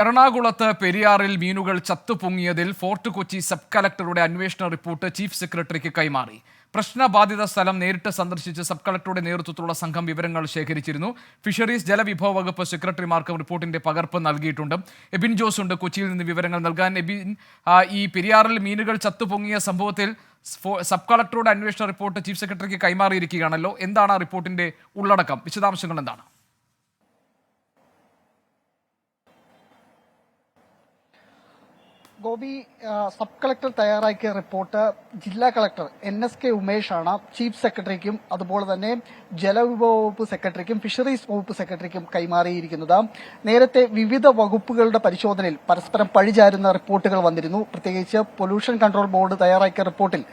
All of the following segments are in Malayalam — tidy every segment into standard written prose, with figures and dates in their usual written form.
എറണാകുളത്ത് പെരിയാറിൽ മീനുകൾ ചത്തുപൊങ്ങിയതിൽ ഫോർട്ട് കൊച്ചി സബ് കളക്ടറുടെ അന്വേഷണ റിപ്പോർട്ട് ചീഫ് സെക്രട്ടറിക്ക് കൈമാറി. പ്രശ്നബാധിത സ്ഥലം നേരിട്ട് സന്ദർശിച്ച് സബ് കളക്ടറുടെ നേതൃത്വത്തിലുള്ള സംഘം വിവരങ്ങൾ ശേഖരിച്ചിരുന്നു. ഫിഷറീസ് ജലവിഭവ വകുപ്പ് സെക്രട്ടറിമാർക്കും റിപ്പോർട്ടിന്റെ പകർപ്പ് നൽകിയിട്ടുണ്ട്. എബിൻ ജോസ് ഉണ്ട് കൊച്ചിയിൽ നിന്ന് വിവരങ്ങൾ നൽകാൻ. എബിൻ, ഈ പെരിയാറിൽ മീനുകൾ ചത്തുപൊങ്ങിയ സംഭവത്തിൽ സബ് കളക്ടറുടെ അന്വേഷണ റിപ്പോർട്ട് ചീഫ് സെക്രട്ടറിക്ക് കൈമാറിയിരിക്കുകയാണല്ലോ. എന്താണ് ആ റിപ്പോർട്ടിന്റെ ഉള്ളടക്കം? വിശദാംശങ്ങൾ എന്താണ്? ഗോപി, സബ് കളക്ടർ തയ്യാറാക്കിയ റിപ്പോർട്ട് ജില്ലാ കളക്ടർ NSK ഉമേഷാണ് ചീഫ് സെക്രട്ടറിക്കും അതുപോലെ തന്നെ ജലവിഭവ വകുപ്പ് സെക്രട്ടറിക്കും ഫിഷറീസ് വകുപ്പ് സെക്രട്ടറിക്കും കൈമാറിയിരിക്കുന്നത്. നേരത്തെ വിവിധ വകുപ്പുകളുടെ പരിശോധനയിൽ പരസ്പരം പഴിചാരുന്ന റിപ്പോർട്ടുകൾ വന്നിരുന്നു. പ്രത്യേകിച്ച് പൊല്യൂഷൻ കൺട്രോൾ ബോർഡ് തയ്യാറാക്കിയ റിപ്പോർട്ടിൽ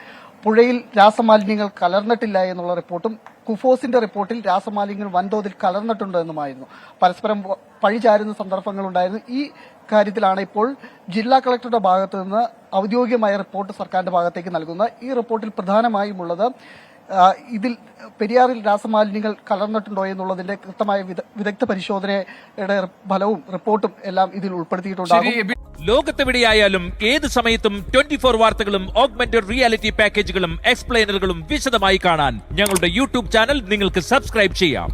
പുഴയിൽ രാസമാലിന്യങ്ങൾ കലർന്നിട്ടില്ല എന്നുള്ള റിപ്പോർട്ടും കുഫോസിന്റെ റിപ്പോർട്ടിൽ രാസമാലിന്യങ്ങൾ വൻതോതിൽ കലർന്നിട്ടുണ്ട് എന്നുമായിരുന്നു. പരസ്പരം പഴിചാരുന്ന സന്ദർഭങ്ങളുണ്ടായിരുന്നു. ഈ കാര്യത്തിലാണ് ഇപ്പോൾ ജില്ലാ കളക്ടറുടെ ഭാഗത്ത് നിന്ന് ഔദ്യോഗികമായ റിപ്പോർട്ട് സർക്കാരിന്റെ ഭാഗത്തേക്ക് നൽകുന്നത്. ഈ റിപ്പോർട്ടിൽ പ്രധാനമായും ഉള്ളത് ഇതിൽ പെരിയാറിൽ രാസമാലിന്യങ്ങൾ കലർന്നിട്ടുണ്ടോ എന്നുള്ളതിന്റെ കൃത്യമായ വിദഗ്ധ പരിശോധനയുടെ ഫലവും റിപ്പോർട്ടും എല്ലാം ഇതിൽ ഉൾപ്പെടുത്തിയിട്ടുണ്ടാകും. ലോകത്തെവിടെയായാലും ഏത് സമയത്തും 24 വാർത്തകളും ഓഗ്മെന്റഡ് റിയാലിറ്റി പാക്കേജുകളും എക്സ്പ്ലെയിനറുകളും വിശദമായി കാണാൻ ഞങ്ങളുടെ യൂട്യൂബ് ചാനൽ നിങ്ങൾക്ക് സബ്സ്ക്രൈബ് ചെയ്യാം.